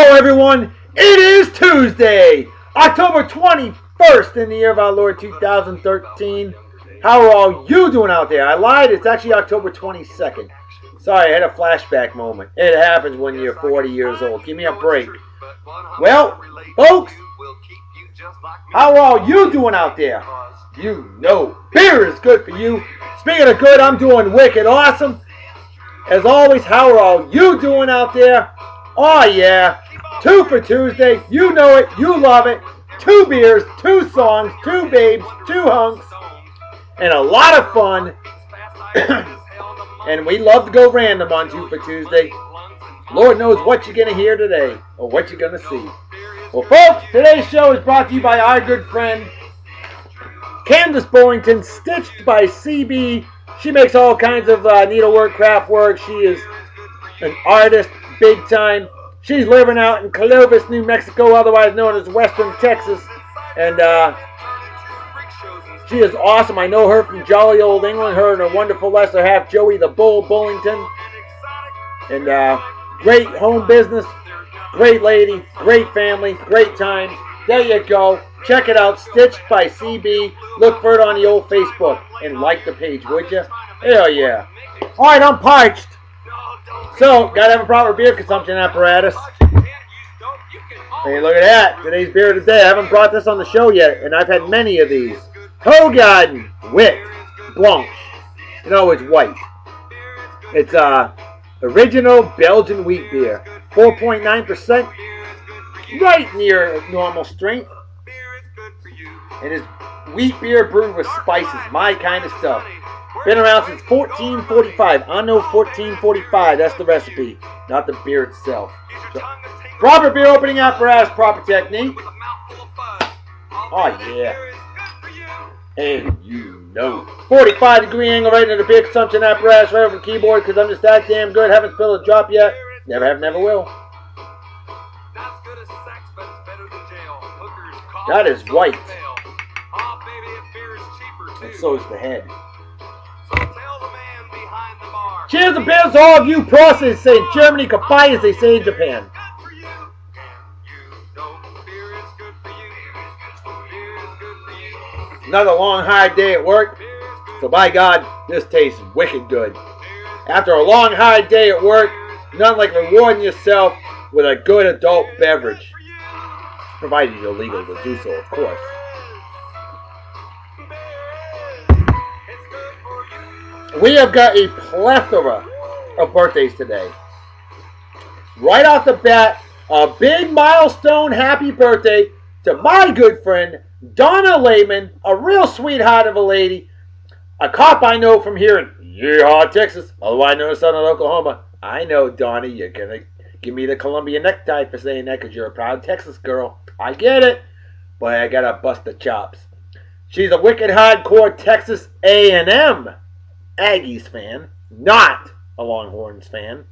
Hello everyone, it is Tuesday, October 21st in the year of our Lord 2013. How are all you doing out there? I lied, it's actually October 22nd. Sorry, I had a flashback moment. It happens when you're 40 years old. Give me a break. Well, folks, how are all you doing out there? You know, beer is good for you. Speaking of good, I'm doing wicked awesome. As always, how are all you doing out there? Oh yeah, 2 for Tuesday, you know it, you love it. 2 beers, 2 songs, 2 babes, 2 hunks, and a lot of fun. And we love to go random on 2 for Tuesday. Lord knows what you're going to hear today, or what you're going to see. Well folks, today's show is brought to you by our good friend, Candace Borington, stitched by CB. She makes all kinds of needlework, craft work. She is an artist, big time. She's living out in Clovis, New Mexico, otherwise known as Western Texas. And she is awesome. I know her from jolly old England. Her and her wonderful lesser half, Joey the Bull Bullington. And great home business, great lady, great family, great times. There you go. Check it out. Stitched by CB. Look for it on the old Facebook. And like the page, would you? Hell yeah. Alright, I'm parched. So, gotta have a proper beer consumption apparatus. Hey, look at that. Today's beer of the day. I haven't brought this on the show yet, and I've had many of these. Hoegaarden Wit Blanche. You know, it's white. It's original Belgian wheat beer. 4.9%. Right near normal strength. And it's wheat beer brewed with spices. My kind of stuff. Been around since 1445. I know 1445. That's the recipe, not the beer itself. So, proper beer opening apparatus, proper technique. Oh yeah. And you know. 45-degree angle right into the beer consumption apparatus right over the keyboard because I'm just that damn good. Haven't spilled a drop yet. Never have, never will. That is white. And so is the head. Cheers to beers to all of you process say in Germany, goodbye as they say in Japan. Another long hard day at work, so by God, this tastes wicked good. After a long hard day at work, nothing like rewarding yourself with a good adult beverage. Provided you're legal to do so, of course. We have got a plethora of birthdays today. Right off the bat, a big milestone happy birthday to my good friend, Donna Lehman, a real sweetheart of a lady, a cop I know from here in Yeehaw, Texas, otherwise known as Southern Oklahoma. I know, Donna, you're going to give me the Columbia necktie for saying that because you're a proud Texas girl. I get it, but I got to bust the chops. She's a wicked hardcore Texas A&M Aggies fan, not a Longhorns fan.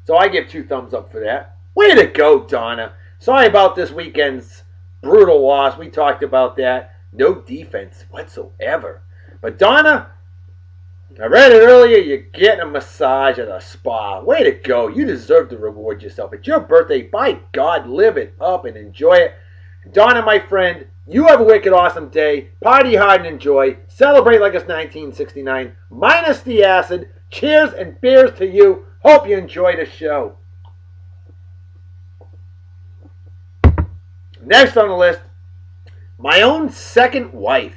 So I give 2 thumbs up for that. Way to go, Donna. Sorry about this weekend's brutal loss. We talked about that. No defense whatsoever. But Donna, I read it earlier, you're getting a massage at a spa. Way to go. You deserve to reward yourself. It's your birthday. By God, live it up and enjoy it. Donna, my friend, you have a wicked awesome day. Party hard and enjoy. Celebrate like it's 1969. Minus the acid. Cheers and beers to you. Hope you enjoy the show. Next on the list, my own second wife.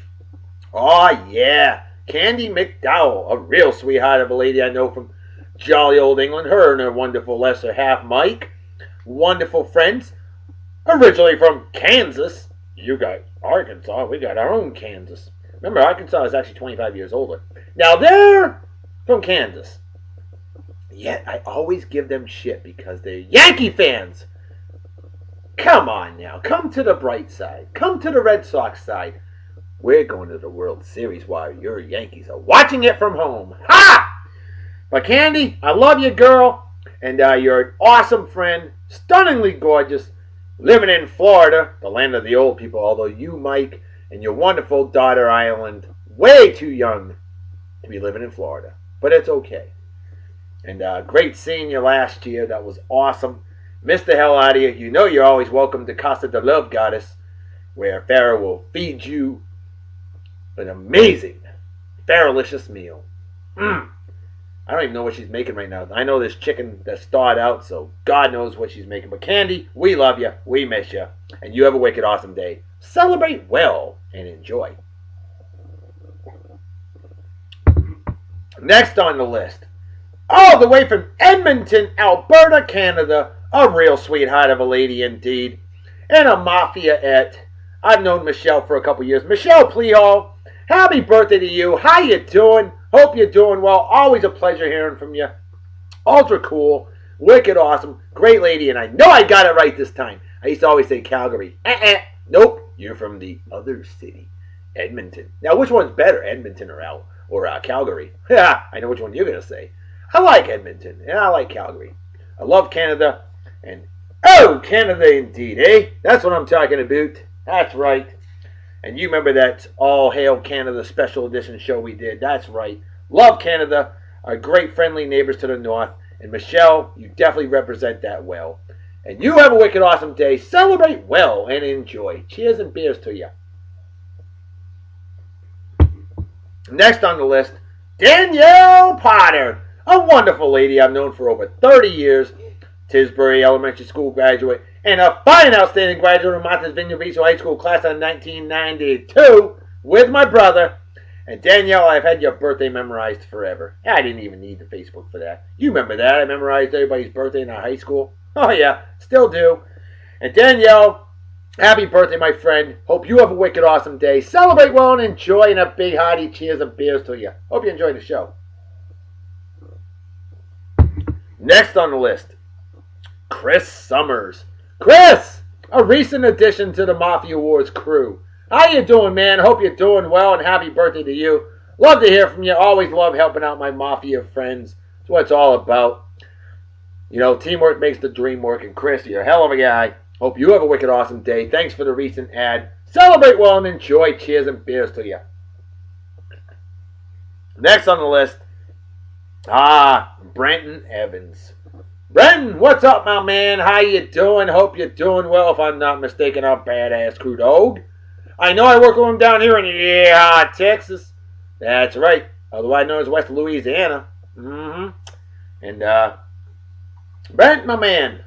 Oh yeah. Candi McDowell, a real sweetheart of a lady I know from jolly old England. Her and her wonderful lesser half, Mike. Wonderful friends. Originally from Kansas. You got Arkansas. We got our own Kansas. Remember, Arkansas is actually 25 years older. Now, they're from Kansas. Yet, I always give them shit because they're Yankee fans. Come on now. Come to the bright side. Come to the Red Sox side. We're going to the World Series while your Yankees are watching it from home. Ha! But Candi, I love you, girl. And you're an awesome friend. Stunningly gorgeous. Living in Florida, the land of the old people, although you, Mike, and your wonderful daughter, Ireland, way too young to be living in Florida. But it's okay. And great seeing you last year. That was awesome. Miss the hell out of you. You know you're always welcome to Casa de Love Goddess, where Farrah will feed you an amazing, Farralicious meal. I don't even know what she's making right now. I know this chicken that's thawed out, so God knows what she's making. But Candi, we love you. We miss you. And you have a wicked awesome day. Celebrate well and enjoy. Next on the list, all the way from Edmonton, Alberta, Canada, a real sweetheart of a lady indeed, and a mafia-ette. I've known Michelle for a couple years. Michelle Pleahall, happy birthday to you. How you doing? Hope you're doing well. Always a pleasure hearing from you. Ultra cool, wicked awesome, great lady, and I know I got it right this time. I used to always say Calgary. Nope, you're from the other city, Edmonton. Now, which one's better, Edmonton or Calgary? Yeah, I know which one you're going to say. I like Edmonton, and I like Calgary. I love Canada, and oh, Canada indeed, eh? That's what I'm talking about. That's right. And you remember that All Hail Canada special edition show we did. That's right. Love Canada. Our great friendly neighbors to the north. And Michelle, you definitely represent that well. And you have a wicked awesome day. Celebrate well and enjoy. Cheers and beers to you. Next on the list, Danielle Potter. A wonderful lady I've known for over 30 years. Tisbury Elementary School graduate. And a fine, outstanding graduate of Martha's Vineyard Regional High School class of 1992 with my brother. And Danielle, I've had your birthday memorized forever. I didn't even need the Facebook for that. You remember that? I memorized everybody's birthday in our high school. Oh yeah, still do. And Danielle, happy birthday, my friend. Hope you have a wicked awesome day. Celebrate well and enjoy, and a big hearty cheers and beers to you. Hope you enjoy the show. Next on the list, Chris Summers. Chris, a recent addition to the Mafia Wars crew. How you doing, man? Hope you're doing well, and happy birthday to you. Love to hear from you. Always love helping out my Mafia friends. That's what it's all about. You know, teamwork makes the dream work, and Chris, you're a hell of a guy. Hope you have a wicked awesome day. Thanks for the recent ad. Celebrate well and enjoy. Cheers and beers to you. Next on the list, Brenton Evans. Brenton, what's up, my man? How you doing? Hope you're doing well. If I'm not mistaken, I'm badass crew dog. I know I work with him down here in Texas. That's right. Otherwise known as West Louisiana. And Brent, my man,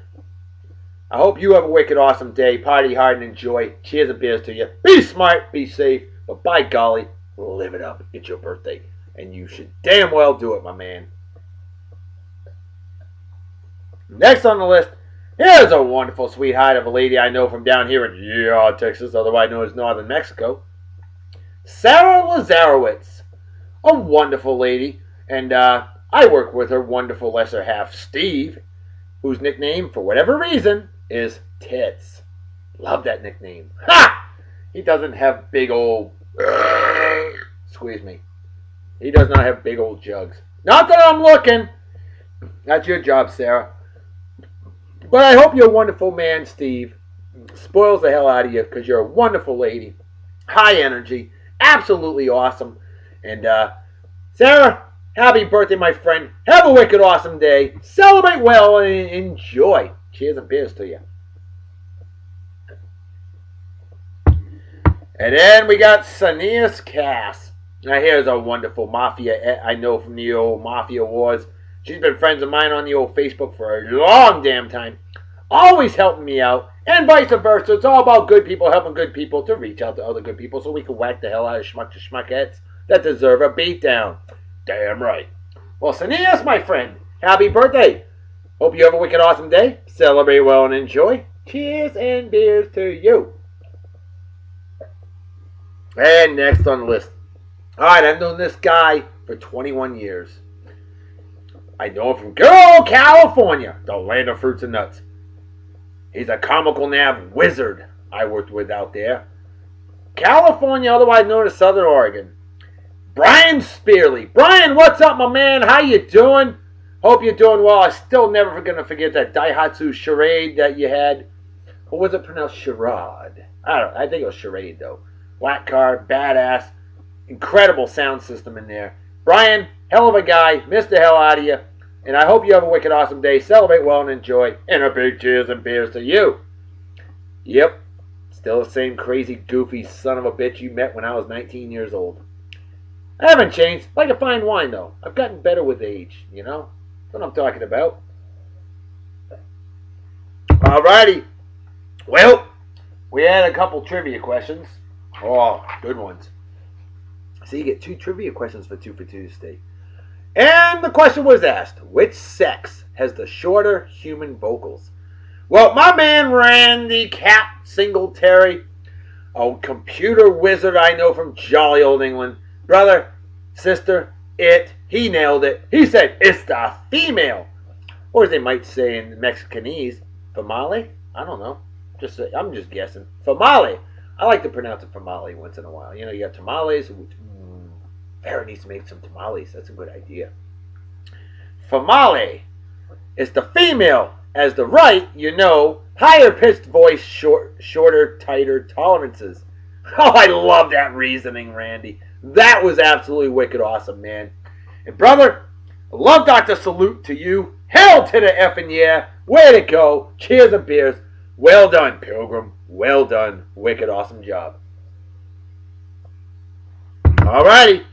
I hope you have a wicked awesome day. Party hard and enjoy. Cheers and beers to you. Be smart, be safe, but by golly, live it up. It's your birthday, and you should damn well do it, my man. Next on the list, here's a wonderful sweetheart of a lady I know from down here in Texas, otherwise known as Northern Mexico. Sarah Lazarowitz, a wonderful lady, and I work with her wonderful lesser half, Steve, whose nickname, for whatever reason, is Tits. Love that nickname. Ha! He doesn't have big old... Squeeze me. He does not have big old jugs. Not that I'm looking. That's your job, Sarah. But I hope your wonderful man, Steve, spoils the hell out of you because you're a wonderful lady. High energy. Absolutely awesome. And, Sarah, happy birthday, my friend. Have a wicked awesome day. Celebrate well and enjoy. Cheers and beers to you. And then we got Sanias Cass. Now here's a wonderful mafia I know from the old Mafia Wars. She's been friends of mine on the old Facebook for a long damn time. Always helping me out. And vice versa. It's all about good people helping good people to reach out to other good people so we can whack the hell out of schmuckettes that deserve a beatdown. Damn right. Well, Sanias, my friend, happy birthday. Hope you have a wicked awesome day. Celebrate well and enjoy. Cheers and beers to you. And next on the list. Alright, I've known this guy for 21 years. I know him from good old California, the land of fruits and nuts. He's a comical nav wizard I worked with out there. California, otherwise known as Southern Oregon. Brian Spearley. Brian, what's up, my man? How you doing? Hope you're doing well. I'm still never going to forget that Daihatsu charade that you had. Or was it pronounced charade? I don't know. I think it was charade, though. Black car, badass, incredible sound system in there. Brian, hell of a guy. Missed the hell out of you. And I hope you have a wicked awesome day. Celebrate well and enjoy. And a big cheers and beers to you. Yep. Still the same crazy, goofy son of a bitch you met when I was 19 years old. I haven't changed. Like a fine wine, though. I've gotten better with age, you know? That's what I'm talking about. Alrighty. Well, we had a couple trivia questions. Oh, good ones. So you get 2 trivia questions for 2 for Tuesday. And the question was asked, which sex has the shorter human vocals? Well, my man Randy Cap Singletary, a computer wizard I know from jolly old England. Brother, sister, he nailed it. He said it's the female. Or as they might say in Mexicanese, famale? I don't know. I'm just guessing. Famale. I like to pronounce it famale once in a while. You know, you got tamales. Farrah needs to make some tamales. That's a good idea. Famale is the female. As the right, you know, higher pitched voice, shorter, tighter tolerances. Oh, I love that reasoning, Randy. That was absolutely wicked awesome, man. And brother, I love Dr. Salute to you. Hell to the effing yeah. Way to go. Cheers and beers. Well done, Pilgrim. Well done. Wicked awesome job. Alrighty.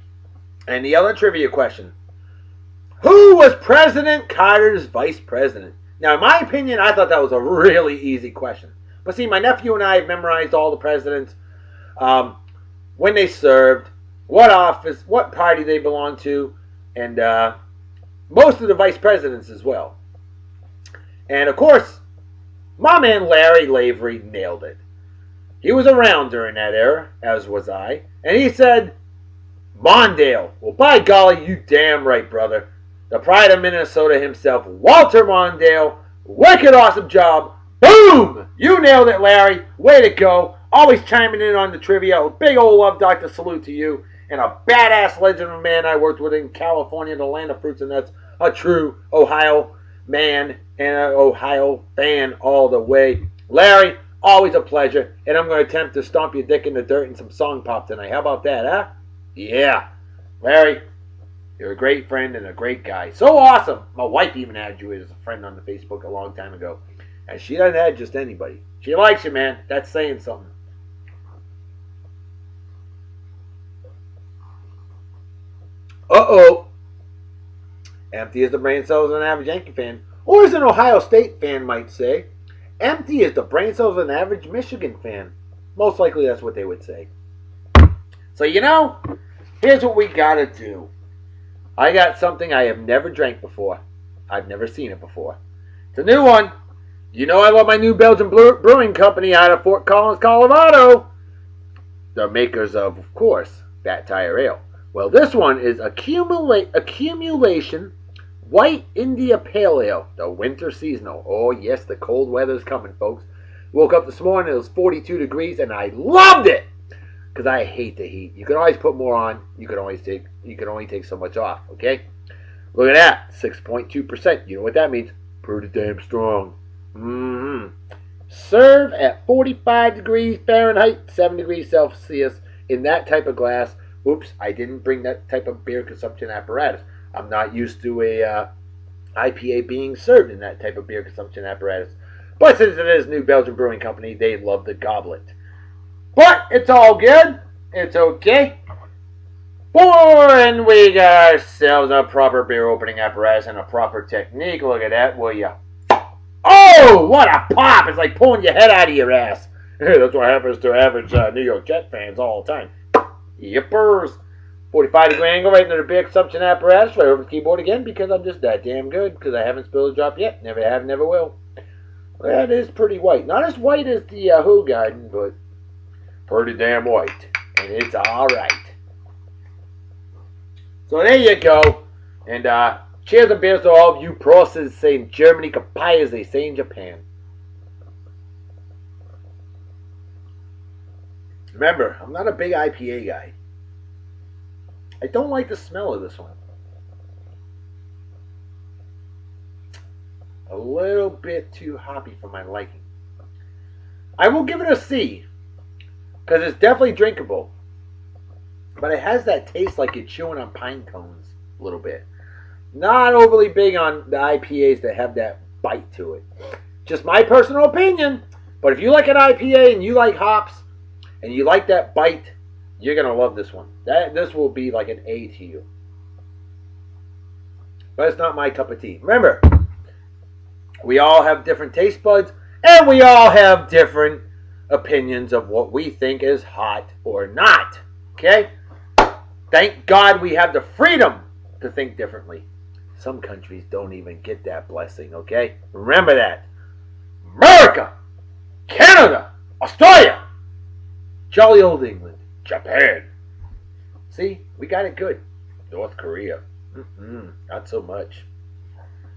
And the other trivia question. Who was President Carter's vice president? Now, in my opinion, I thought that was a really easy question. But see, my nephew and I have memorized all the presidents, when they served, what office, what party they belonged to, and most of the vice presidents as well. And of course, my man Larry Lavery nailed it. He was around during that era, as was I, and he said, Mondale. Well, by golly, you damn right, brother. The pride of Minnesota himself, Walter Mondale. Wicked awesome job. Boom! You nailed it, Larry. Way to go. Always chiming in on the trivia. A big old love, Dr. Salute to you. And a badass legend of a man I worked with in California, the land of fruits and nuts. A true Ohio man and an Ohio fan all the way. Larry, always a pleasure. And I'm going to attempt to stomp your dick in the dirt and some song pop tonight. How about that, huh? Yeah. Larry, you're a great friend and a great guy. So awesome. My wife even had you as a friend on the Facebook a long time ago. And she doesn't have just anybody. She likes you, man. That's saying something. Uh-oh. Empty as the brain cells of an average Yankee fan. Or as an Ohio State fan might say. Empty as the brain cells of an average Michigan fan. Most likely that's what they would say. So, you know, here's what we gotta do. I got something I have never drank before. I've never seen it before. It's a new one. You know I love my new Belgian brewing company out of Fort Collins, Colorado. The makers of course, Fat Tire Ale. Well, this one is Accumulation White India Pale Ale. The winter seasonal. Oh, yes, the cold weather's coming, folks. Woke up this morning, it was 42 degrees, and I loved it! Because I hate the heat. You can always put more on. You can only take so much off. Okay. Look at that, 6.2%. You know what that means? Pretty damn strong. Serve at 45 degrees Fahrenheit, 7 degrees Celsius in that type of glass. Oops, I didn't bring that type of beer consumption apparatus. I'm not used to a IPA being served in that type of beer consumption apparatus. But since it is New Belgium Brewing Company, they love the goblet. But it's all good. It's okay. And we got ourselves a proper beer opening apparatus and a proper technique. Look at that, will ya? Oh, what a pop! It's like pulling your head out of your ass. That's what happens to average New York Jet fans all the time. Yippers. 45 degree angle right into the beer consumption apparatus. Right over the keyboard again because I'm just that damn good. Because I haven't spilled a drop yet. Never have, never will. That is pretty white. Not as white as the Hoegaarden, but pretty damn white. And it's alright. So there you go. And cheers and beers to all of you process say in Germany, kapai as they say in Japan. Remember, I'm not a big IPA guy. I don't like the smell of this one. A little bit too hoppy for my liking. I will give it a C. Because it's definitely drinkable. But it has that taste like you're chewing on pine cones a little bit. Not overly big on the IPAs that have that bite to it. Just my personal opinion. But if you like an IPA and you like hops and you like that bite, you're gonna love this one. This will be like an A to you. But it's not my cup of tea. Remember, we all have different taste buds and we all have different opinions of what we think is hot or not. Okay? Thank God we have the freedom to think differently. Some countries don't even get that blessing, okay? Remember that. America, Canada, Australia, jolly old England, Japan. See, we got it good. North Korea, not so much.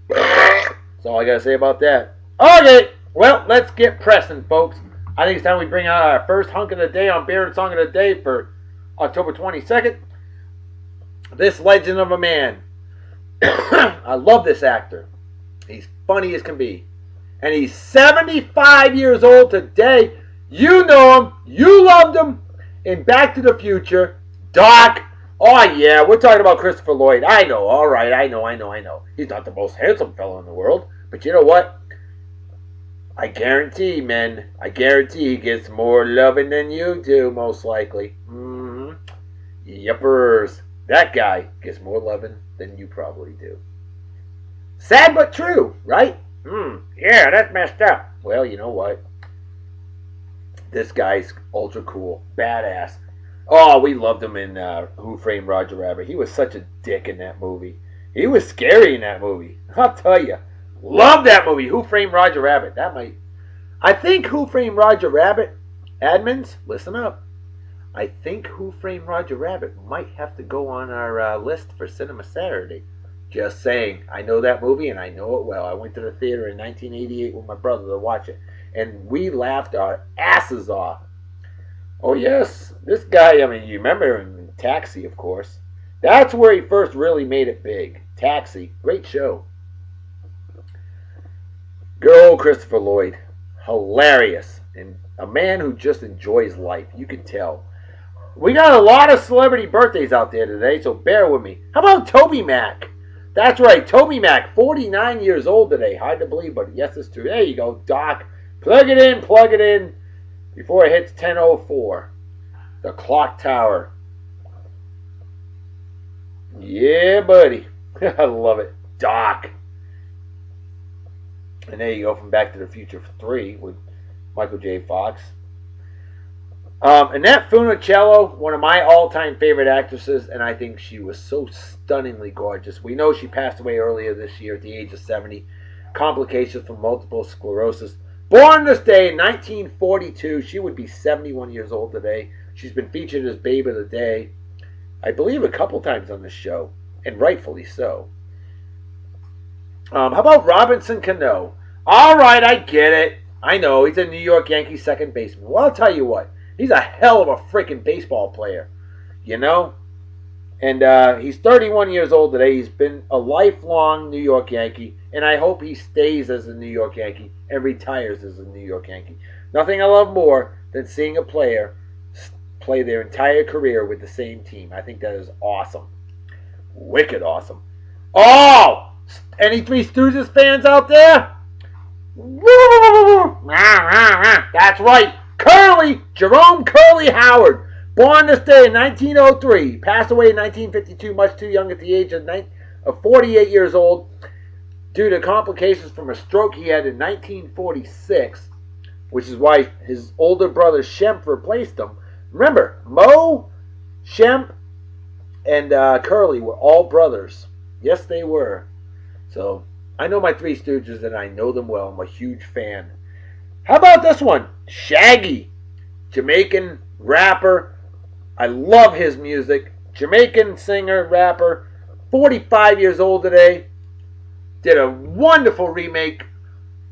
That's all I got to say about that. Okay, well, let's get pressing, folks. I think it's time we bring out our first hunk of the day on Beer and Song of the Day for October 22nd. This legend of a man. I love this actor. He's funny as can be. And he's 75 years old today. You know him. You loved him in Back to the Future. Doc. Oh, yeah. We're talking about Christopher Lloyd. I know. All right. I know. He's not the most handsome fellow in the world. But you know what? I guarantee, men. I guarantee he gets more loving than you do, most likely. Yuppers. That guy gets more loving than you probably do. Sad but true, right? Yeah, that's messed up. Well, you know what? This guy's ultra cool. Badass. Oh, we loved him in Who Framed Roger Rabbit. He was such a dick in that movie. He was scary in that movie. I'll tell you. Love that movie, Who Framed Roger Rabbit. I think Who Framed Roger Rabbit, admins, listen up. I think Who Framed Roger Rabbit might have to go on our list for Cinema Saturday. Just saying. I know that movie and I know it well. I went to the theater in 1988 with my brother to watch it. And we laughed our asses off. Oh yes, this guy, I mean, you remember him in Taxi, of course. That's where he first really made it big. Taxi. Great show. Good old Christopher Lloyd. Hilarious. And a man who just enjoys life. You can tell. We got a lot of celebrity birthdays out there today, so bear with me. How about Toby Mac? That's right, Toby Mac, 49 years old today. Hard to believe, but yes, it's true. There you go, Doc. Plug it in before it hits 10:04. The clock tower. Yeah, buddy. I love it. Doc. And there you go, from Back to the Future 3 with Michael J. Fox. Annette Funicello, one of my all-time favorite actresses, and I think she was so stunningly gorgeous. We know she passed away earlier this year at the age of 70. Complications from multiple sclerosis. Born this day in 1942. She would be 71 years old today. She's been featured as Babe of the Day, I believe, a couple times on this show, and rightfully so. How about Robinson Cano? All right, I get it. I know, he's a New York Yankees second baseman. Well, I'll tell you what. He's a hell of a freaking baseball player, you know? And he's 31 years old today. He's been a lifelong New York Yankee, and I hope he stays as a New York Yankee and retires as a New York Yankee. Nothing I love more than seeing a player play their entire career with the same team. I think that is awesome. Wicked awesome. Oh! Any Three Stooges fans out there? That's right. Jerome Curly Howard, born this day in 1903, passed away in 1952, much too young at the age of 48 years old, due to complications from a stroke he had in 1946, which is why his older brother Shemp replaced him. Remember, Mo, Shemp, and Curly were all brothers. Yes, they were. So, I know my Three Stooges and I know them well. I'm a huge fan. How about this one? Shaggy, Jamaican rapper. I love his music. Jamaican singer, rapper, 45 years old today. Did a wonderful remake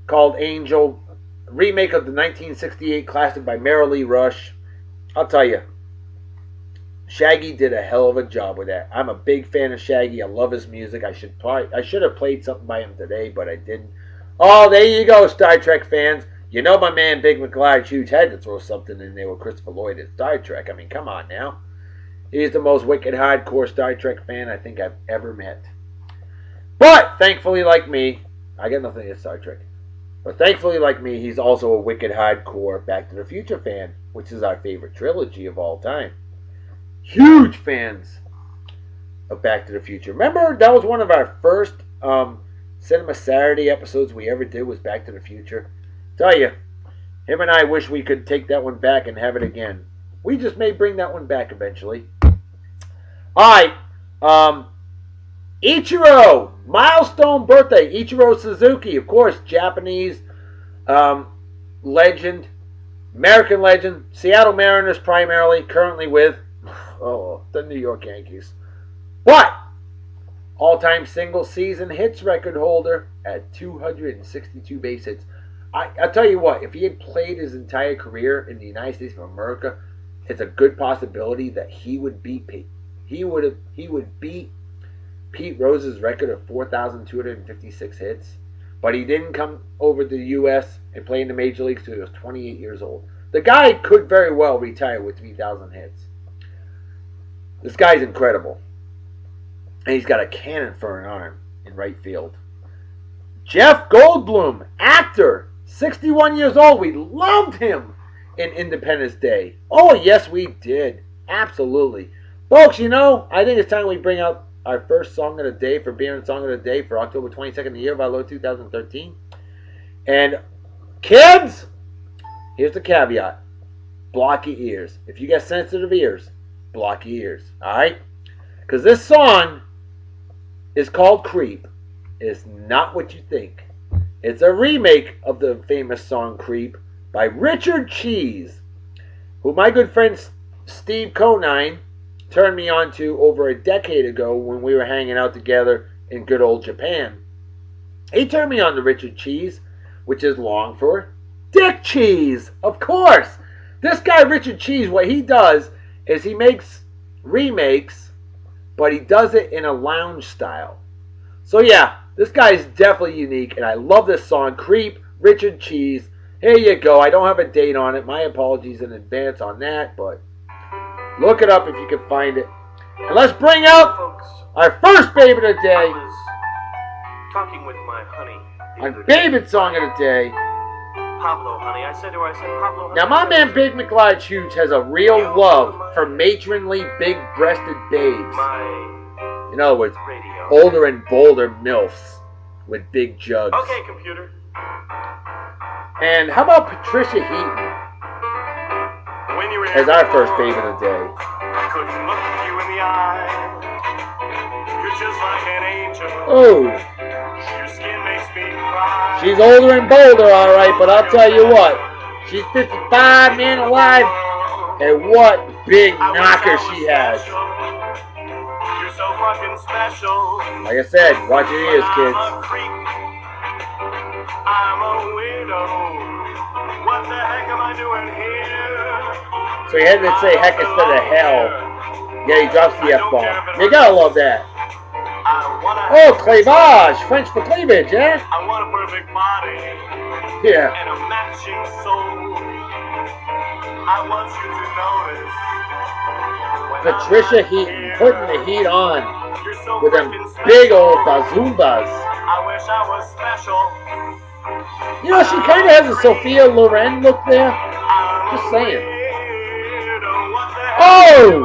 called Angel. Remake of the 1968 classic by Mary Lee Rush. I'll tell you, Shaggy did a hell of a job with that. I'm a big fan of Shaggy. I love his music. I should have played something by him today, but I didn't. Oh, there you go, Star Trek fans. You know my man Big McLeod Hughes had to throw something in there with Christopher Lloyd at Star Trek. I mean, come on now. He's the most wicked hardcore Star Trek fan I think I've ever met. But thankfully, like me, I got nothing against Star Trek. But thankfully, like me, he's also a wicked hardcore Back to the Future fan, which is our favorite trilogy of all time. Huge fans of Back to the Future. Remember, that was one of our first Cinema Saturday episodes we ever did was Back to the Future. Tell you, him and I wish we could take that one back and have it again. We just may bring that one back eventually. Alright, Ichiro, milestone birthday. Ichiro Suzuki, of course, Japanese legend, American legend, Seattle Mariners primarily, currently with the New York Yankees. But all-time single season hits record holder at 262 base hits. I'll tell you what, if he had played his entire career in the United States of America, it's a good possibility that he would beat Pete Rose's record of 4,256 hits. But he didn't come over to the U.S. and play in the major leagues until he was 28 years old. The guy could very well retire with 3,000 hits. This guy's incredible. And he's got a cannon for an arm in right field. Jeff Goldblum, actor, 61 years old. We loved him in Independence Day. Oh, yes, we did. Absolutely. Folks, you know, I think it's time we bring out our first song of the day for Beer and Song of the Day for October 22nd, the year of our Lord 2013. And kids, here's the caveat. Block your ears. If you got sensitive ears, block your ears. Alright? Because this song is called Creep. It's not what you think. It's a remake of the famous song Creep by Richard Cheese, who my good friend Steve Conine turned me on to over a decade ago when we were hanging out together in good old Japan. He turned me on to Richard Cheese, which is long for Dick Cheese, of course. This guy Richard Cheese, what he does is he makes remakes, but he does it in a lounge style. So yeah, this guy is definitely unique, and I love this song, Creep, Richard Cheese. Here you go. I don't have a date on it. My apologies in advance on that, but look it up if you can find it. And let's bring out our first babe of the day. I was talking with my honey. Our babe song of the day. Pablo, honey. I said to her, Pablo, honey. Now, my man Big McLeod Hughes has a real love for matronly, big-breasted babes. In other words, older and bolder MILFs with big jugs. Okay, computer. And how about Patricia Heaton as our first babe of the day? Couldn't look you in the eye. You're just like an angel. Oh. Your skin makes me cry. She's older and bolder, all right, but I'll tell you what. She's 55, man alive, and what big knocker she has. You're so fucking special. Like I said, watch your ears, kids. I'm a widow. What the heck am I doing here? So he had to say heck instead of hell. Yeah, he drops the F-bomb. You gotta love that. Oh, cleavage! French for cleavage, yeah? I want a perfect body. Yeah. And a matching soul. I want you to notice. Patricia Heaton putting the heat on with them big old bazumbas. I wish I was special. You know, she kind of has a Sophia Loren look there. Just saying. Oh!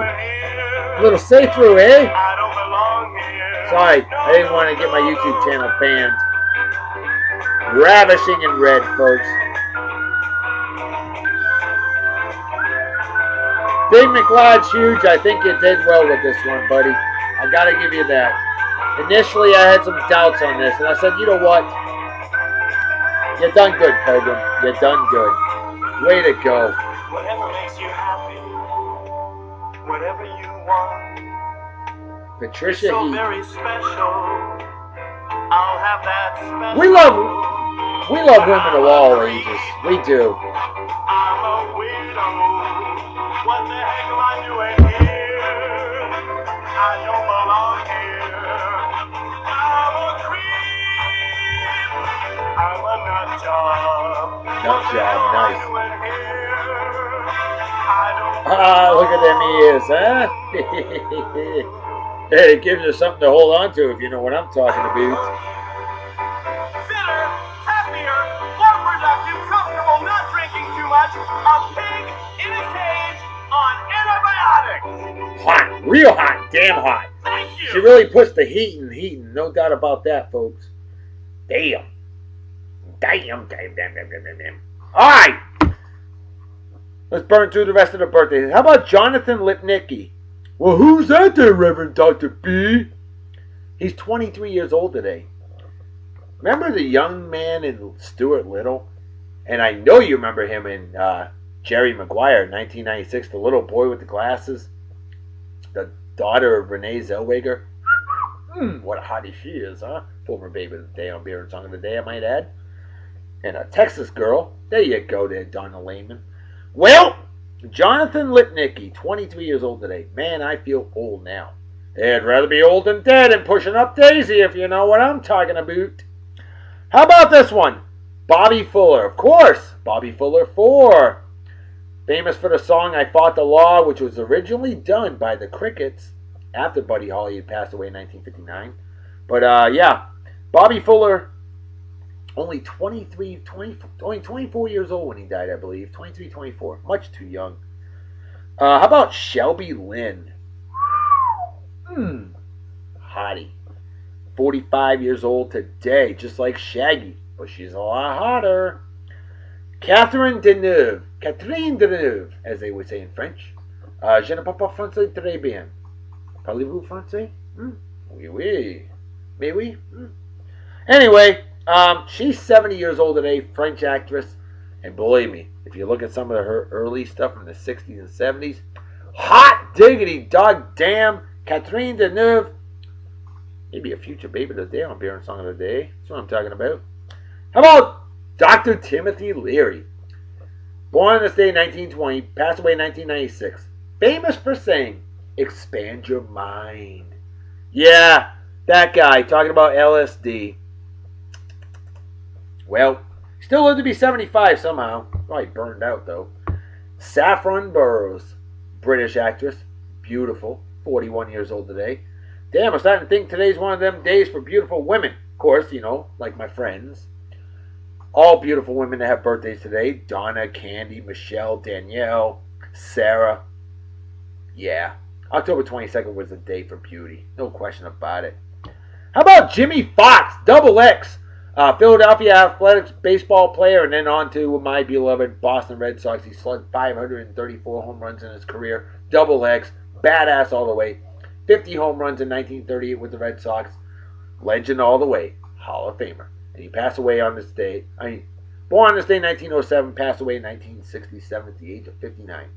A little say-through, eh? Sorry, I didn't want to get my YouTube channel banned. Ravishing in red, folks. Big McLeod's huge. I think you did well with this one, buddy. I gotta give you that. Initially, I had some doubts on this, and I said, you know what? You done good, Pilgrim. You done good. Way to go. Whatever makes you happy. Whatever you want. Patricia so Heaton. Very special. I'll have that special. We love women of all ages. We do. I'm a widow. What the heck am I doing here? I don't belong here. I'm a creep. I'm a nut job. Nut job, nice. I don't look at them ears, huh? Hey, it gives you something to hold on to if you know what I'm talking about. Fitter, happier, more productive, comfortable, not drinking too much. A pig in a cage on antibiotics. Hot, real hot, damn hot. Thank you. She really puts the heat in, no doubt about that, folks. Damn. Damn. All right. Let's burn through the rest of the birthdays. How about Jonathan Lipnicki? Well, who's that there, Reverend Dr. B? He's 23 years old today. Remember the young man in Stuart Little? And I know you remember him in Jerry Maguire, 1996, the little boy with the glasses. The daughter of Renee Zellweger. What a hottie she is, huh? Former baby of the day on Beer and Song of the Day, I might add. And a Texas girl. There you go there, Donna Lehman. Well, Jonathan Lipnicki, 23 years old today. Man, I feel old now. I'd rather be old than dead and pushing up Daisy, if you know what I'm talking about. How about this one? Bobby Fuller. Of course, Bobby Fuller 4. Famous for the song I Fought the Law, which was originally done by the Crickets after Buddy Holly had passed away in 1959. But yeah, Bobby Fuller, only 24 years old when he died, I believe. 23, 24. Much too young. How about Shelby Lynn? Hottie. 45 years old today, just like Shaggy, but she's a lot hotter. Catherine Deneuve, as they would say in French. Je ne parle pas français très bien. Parlez-vous français? Oui, oui. Mais oui. Anyway, she's 70 years old today, French actress. And believe me, if you look at some of her early stuff from the 60s and 70s, hot diggity dog damn, Catherine Deneuve. Maybe a future baby of the day on Beer and Song of the Day. That's what I'm talking about. How about Dr. Timothy Leary? Born on this day in 1920, passed away in 1996. Famous for saying, expand your mind. Yeah, that guy talking about LSD. Well, still lived to be 75 somehow. Probably burned out though. Saffron Burrows, British actress, beautiful, 41 years old today. Damn, I'm starting to think today's one of them days for beautiful women. Of course, you know, like my friends. All beautiful women that have birthdays today. Donna, Candi, Michelle, Danielle, Sarah. Yeah, October 22nd was the day for beauty. No question about it. How about Jimmy Fox, Double X? Philadelphia Athletics baseball player, and then on to my beloved Boston Red Sox. He slugged 534 home runs in his career. Double X, badass all the way. 50 home runs in 1938 with the Red Sox. Legend all the way. Hall of Famer. And he passed away on this day. Born on this day in 1907, passed away in 1967 at the age of 59.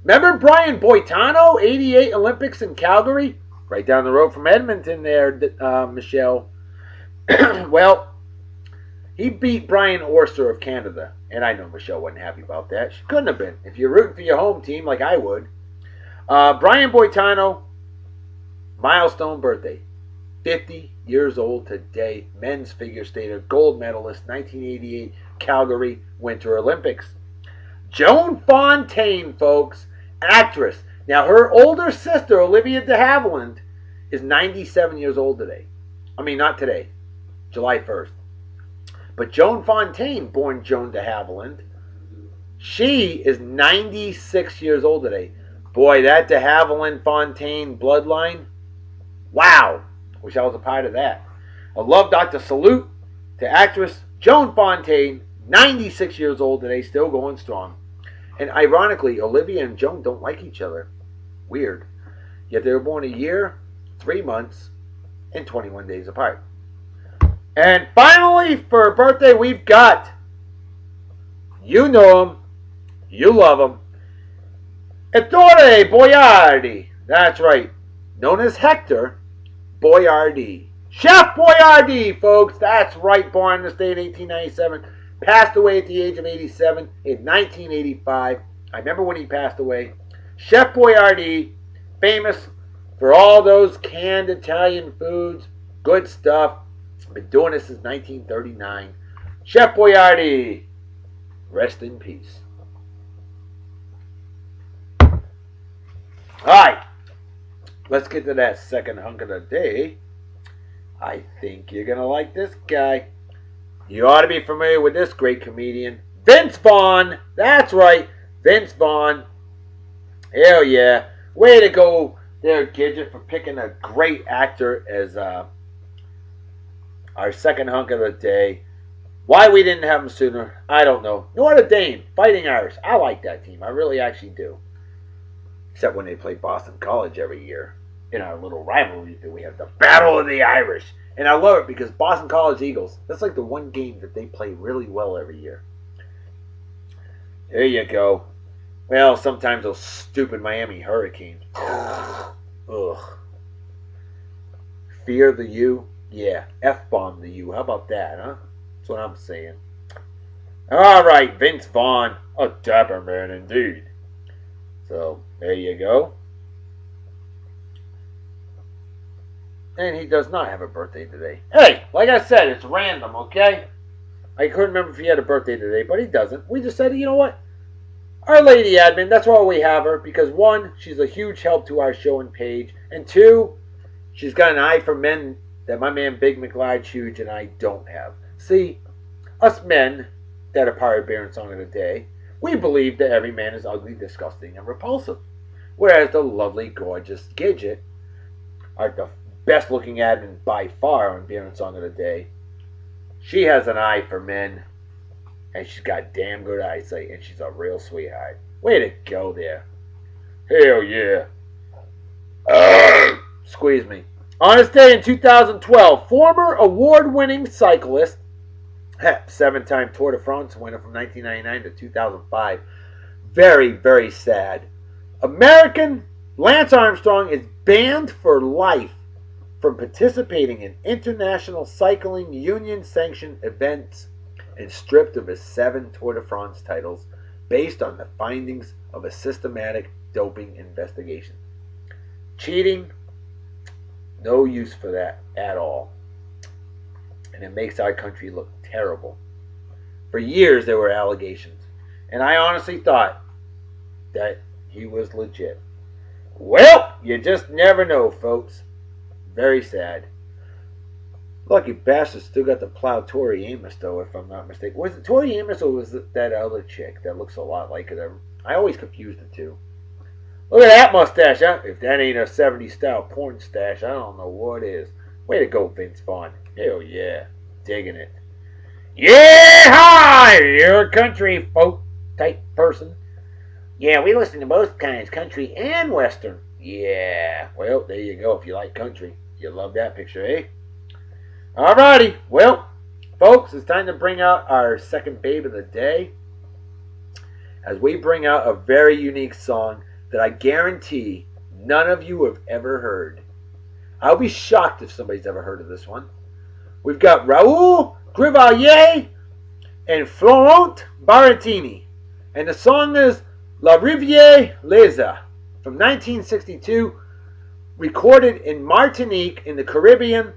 Remember Brian Boitano, 88 Olympics in Calgary? Right down the road from Edmonton there, Michelle. Well, he beat Brian Orser of Canada. And I know Michelle wasn't happy about that. She couldn't have been. If you're rooting for your home team like I would. Brian Boitano, milestone birthday. 50 years old today. Men's figure skater, gold medalist, 1988 Calgary Winter Olympics. Joan Fontaine, folks, actress. Now, her older sister, Olivia de Havilland, is 97 years old today. I mean, not today. July 1st. But Joan Fontaine, born Joan de Havilland, she is 96 years old today. Boy, that de Havilland Fontaine bloodline, wow. Wish I was a part of that. A love Dr. Salute to actress Joan Fontaine, 96 years old today, still going strong. And ironically, Olivia and Joan don't like each other. Weird. Yet they were born a year, 3 months, and 21 days apart. And finally, for her birthday, we've got, you know him, you love him, Ettore Boiardi. That's right. Known as Hector Boiardi. Chef Boiardi, folks. That's right. Born this day in 1897. Passed away at the age of 87 in 1985. I remember when he passed away. Chef Boiardi, famous for all those canned Italian foods. Good stuff. Been doing this since 1939. Chef Boiardi, rest in peace. Alright. let's get to that second hunk of the day. I think you're going to like this guy. You ought to be familiar with this great comedian, Vince Vaughn. That's right, Vince Vaughn. Hell yeah. Way to go there, Gidget, for picking a great actor as our second hunk of the day. Why we didn't have him sooner, I don't know. Notre Dame, Fighting Irish. I like that team. I really actually do. Except when they play Boston College every year. In our little rivalry that we have, the Battle of the Irish. And I love it because Boston College Eagles, that's like the one game that they play really well every year. There you go. Well, sometimes those stupid Miami Hurricanes. Ugh. Fear the U? Yeah, F-bomb the U. How about that, huh? That's what I'm saying. All right, Vince Vaughn. A dapper man indeed. So, there you go. And he does not have a birthday today. Hey, like I said, it's random, okay? I couldn't remember if he had a birthday today, but he doesn't. We just said, you know what? Our lady admin, that's why we have her. Because one, she's a huge help to our show and page. And two, she's got an eye for men that my man Big McLeod Huge and I don't have. See, us men that are part of Baron Song of the Day, we believe that every man is ugly, disgusting, and repulsive. Whereas the lovely, gorgeous Gidget are the best looking admin by far on Baron Song of the Day. She has an eye for men, and she's got damn good eyesight, and she's a real sweetheart. Way to go there. Hell yeah. Squeeze me. On this day in 2012, former award-winning cyclist, 7-time Tour de France winner from 1999 to 2005. Very, very sad. American Lance Armstrong is banned for life from participating in international cycling union-sanctioned events and stripped of his 7 Tour de France titles based on the findings of a systematic doping investigation. Cheating, no use for that at all. And it makes our country look terrible. For years there were allegations, and I honestly thought that he was legit. Well, you just never know, folks. Very sad. Lucky bastard still got to plow Tori Amos, though, if I'm not mistaken. Was it Tori Amos or was it that other chick that looks a lot like her? I always confuse the two. Look at that mustache, huh? If that ain't a 70s style porn stash, I don't know what is. Way to go, Vince Vaughn. Hell yeah. Digging it. Yeah, hi! You're a country folk type person. Yeah, we listen to both kinds, country and western. Yeah, well, there you go. If you like country, you love that picture, eh? Alrighty, well, folks, it's time to bring out our second babe of the day. As we bring out a very unique song that I guarantee none of you have ever heard. I'll be shocked if somebody's ever heard of this one. We've got Raoul, Grivalliers, and Florent Baratini. And the song is Rivye, Leza from 1962, recorded in Martinique in the Caribbean.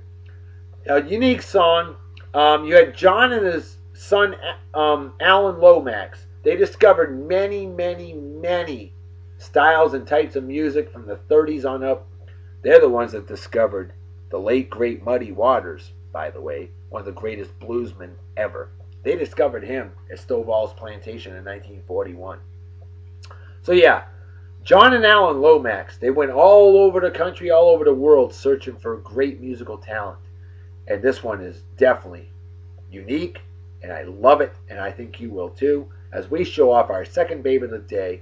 A unique song. You had John and his son Alan Lomax. They discovered many, many, many styles and types of music from the 30s on up. They're the ones that discovered the late, great Muddy Waters, by the way, one of the greatest bluesmen ever. They discovered him at Stovall's Plantation in 1941. So yeah, John and Alan Lomax, they went all over the country, all over the world, searching for great musical talent. And this one is definitely unique, and I love it, and I think you will too. As we show off our second babe of the day.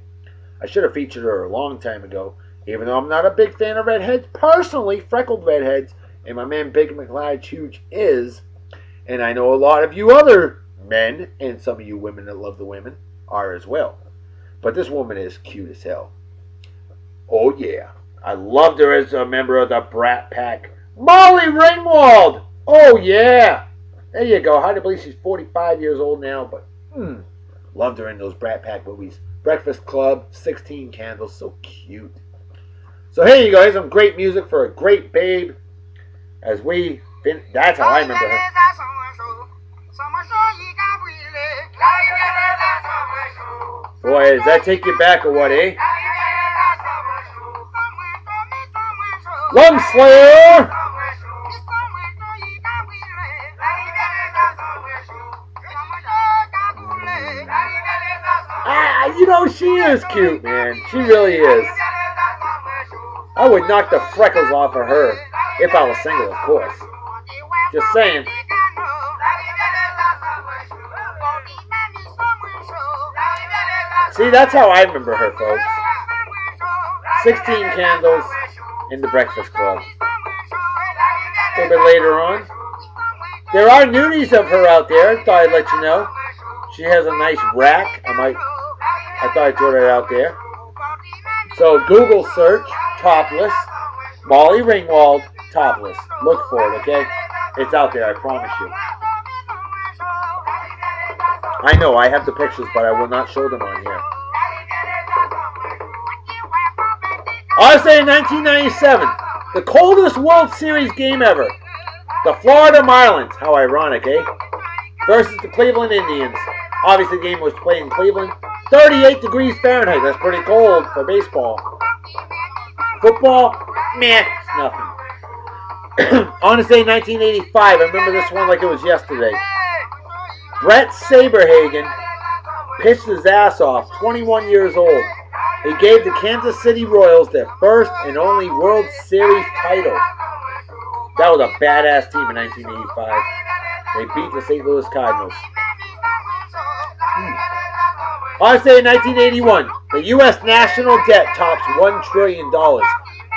I should have featured her a long time ago, even though I'm not a big fan of redheads, personally, freckled redheads, and my man Big McLeod Huge is, and I know a lot of you other men, and some of you women that love the women, are as well. But this woman is cute as hell. Oh yeah, I loved her as a member of the Brat Pack. Molly Ringwald! Oh yeah! There you go. Hard to believe she's 45 years old now, but loved her in those Brat Pack movies. Breakfast Club, 16 Candles, so cute. So here you go. Here's some great music for a great babe. As we, that's how I remember her. Boy, does that take you back or what, eh? Gunslayer. You know, she is cute, man. She really is. I would knock the freckles off of her if I was single, of course. Just saying. See, that's how I remember her, folks. 16 candles in the Breakfast Club. A little bit later on. There are nudies of her out there. Thought I'd let you know. She has a nice rack. I thought I'd throw that out there. So Google search topless Molly Ringwald topless. Look for it, okay? It's out there, I promise you. I know I have the pictures, but I will not show them on here. I say in 1997, the coldest World Series game ever. The Florida Marlins, how ironic, eh? Versus the Cleveland Indians. Obviously, the game was played in Cleveland. 38 degrees Fahrenheit. That's pretty cold for baseball. Football, meh, it's nothing. On this day, 1985, I remember this one like it was yesterday. Brett Saberhagen pitched his ass off, 21 years old. He gave the Kansas City Royals their first and only World Series title. That was a badass team in 1985. They beat the St. Louis Cardinals. On this day in 1981, the U.S. national debt tops $1 trillion.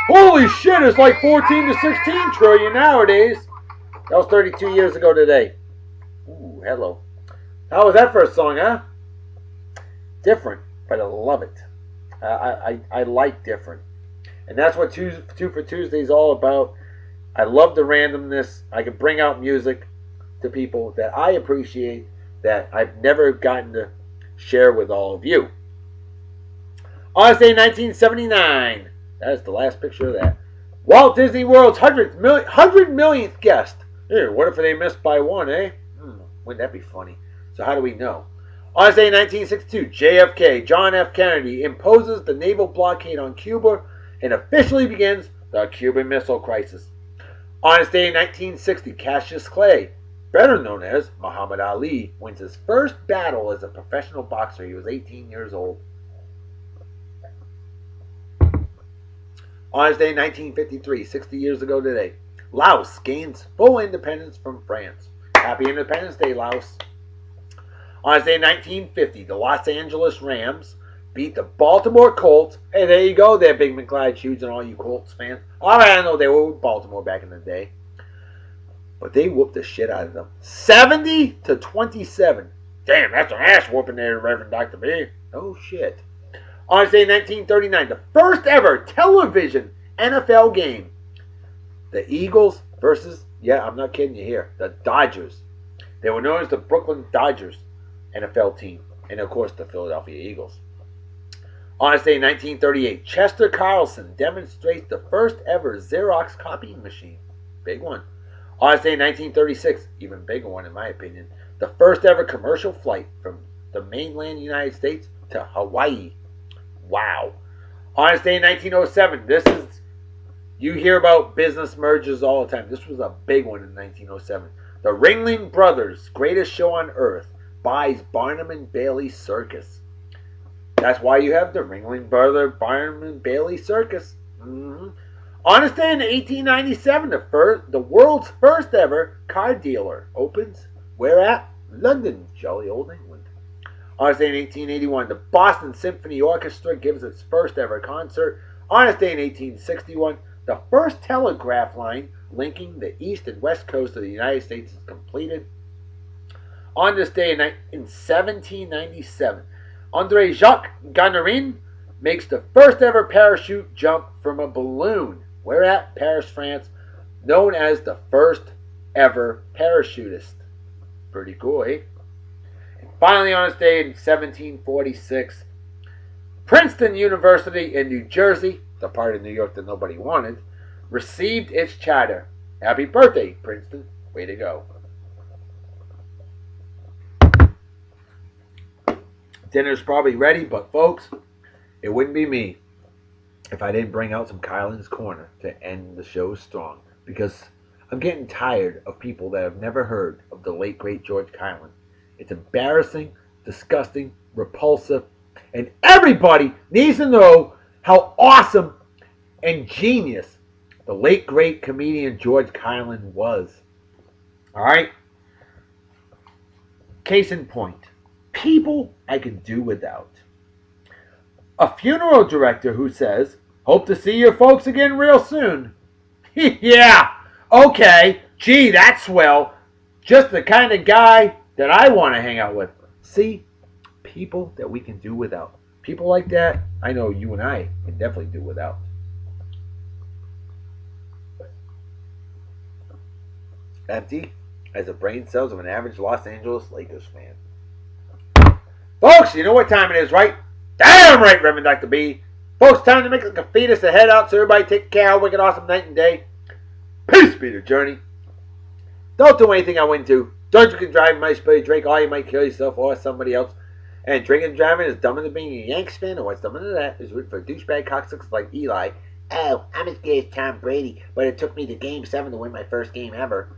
Holy shit, it's like 14 to 16 trillion nowadays. That was 32 years ago today. Ooh, hello. How was that first song, huh? Different, but I love it. I like different. And that's what Two for Tuesday is all about. I love the randomness. I can bring out music to people that I appreciate that I've never gotten to share with all of you. On this day, 1979. That is the last picture of that. Walt Disney World's 100 millionth guest. Here, what if they missed by one, eh? Wouldn't that be funny? So how do we know? On this day, 1962, JFK, John F. Kennedy, imposes the naval blockade on Cuba and officially begins the Cuban Missile Crisis. On this day, 1960, Cassius Clay, better known as Muhammad Ali, wins his first battle as a professional boxer. He was 18 years old. On this day, 1953, 60 years ago today, Laos gains full independence from France. Happy Independence Day, Laos. On this day, 1950, the Los Angeles Rams beat the Baltimore Colts. Hey, there you go there, Big McLeod shoes and all you Colts fans. All right, I know they were with Baltimore back in the day. But they whooped the shit out of them. 70 to 27. Damn, that's an ass whooping there, Reverend Dr. B. Oh, shit. On this day, 1939, the first ever television NFL game. The Eagles versus, yeah, I'm not kidding you here, the Dodgers. They were known as the Brooklyn Dodgers NFL team. And, of course, the Philadelphia Eagles. On this day, 1938, Chester Carlson demonstrates the first ever Xerox copying machine. Big one. On this day, 1936, even bigger one in my opinion, the first ever commercial flight from the mainland United States to Hawaii. Wow. On this day, 1907, you hear about business mergers all the time. This was a big one in 1907. The Ringling Brothers, greatest show on earth, buys Barnum and Bailey Circus. That's why you have the Ringling Brother Barnum and Bailey Circus. On this day in 1897, the world's first ever car dealer opens. Where at? London, jolly old England. On this day in 1881, the Boston Symphony Orchestra gives its first ever concert. On this day in 1861, the first telegraph line linking the east and west coast of the United States is completed. On this day in 1797, André Jacques Gagarin makes the first ever parachute jump from a balloon. Where at? Paris, France, known as the first ever parachutist. Pretty cool, eh? And finally, on this day in 1746, Princeton University in New Jersey, the part of New York that nobody wanted, received its charter. Happy birthday, Princeton. Way to go. Dinner's probably ready, but folks, it wouldn't be me if I didn't bring out some Kylan's Corner to end the show strong, because I'm getting tired of people that have never heard of the late great George Kylan. It's embarrassing, disgusting, repulsive, and everybody needs to know how awesome and genius the late great comedian George Kylan was. All right? Case in point, people I can do without. A funeral director who says, "Hope to see your folks again real soon." Yeah, okay, gee, that's swell. Just the kind of guy that I want to hang out with. See, people that we can do without. People like that, I know you and I can definitely do without. Empty as the brain cells of an average Los Angeles Lakers fan. Folks, you know what time it is, right? Damn right, Reverend Dr. B. Folks, time to make like a fetus to head out so everybody take care of a wicked awesome night and day. Peace be the journey. Don't do anything I wouldn't do. Don't you can drive, you might spill your drink, or you might kill yourself or somebody else. And drinking and driving is dumber than being a Yanks fan, or what's dumber than that is rooting for douchebag cocksuckers like Eli. Oh, I'm as good as Tom Brady, but it took me to Game 7 to win my first game ever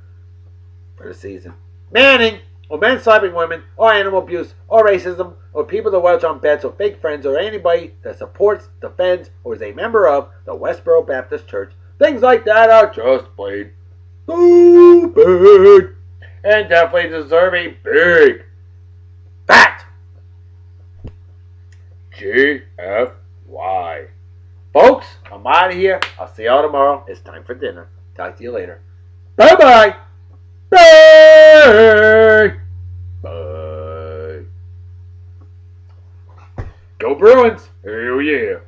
for the season. Manning, or men slapping women, or animal abuse, or racism, or people that welch on bets, or fake friends, or anybody that supports, defends, or is a member of the Westboro Baptist Church. Things like that are just plain stupid and definitely deserve a big fat GFY. Folks, I'm out of here. I'll see y'all tomorrow. It's time for dinner. Talk to you later. Bye-bye. Bye. Bye. Go Bruins. Hell yeah.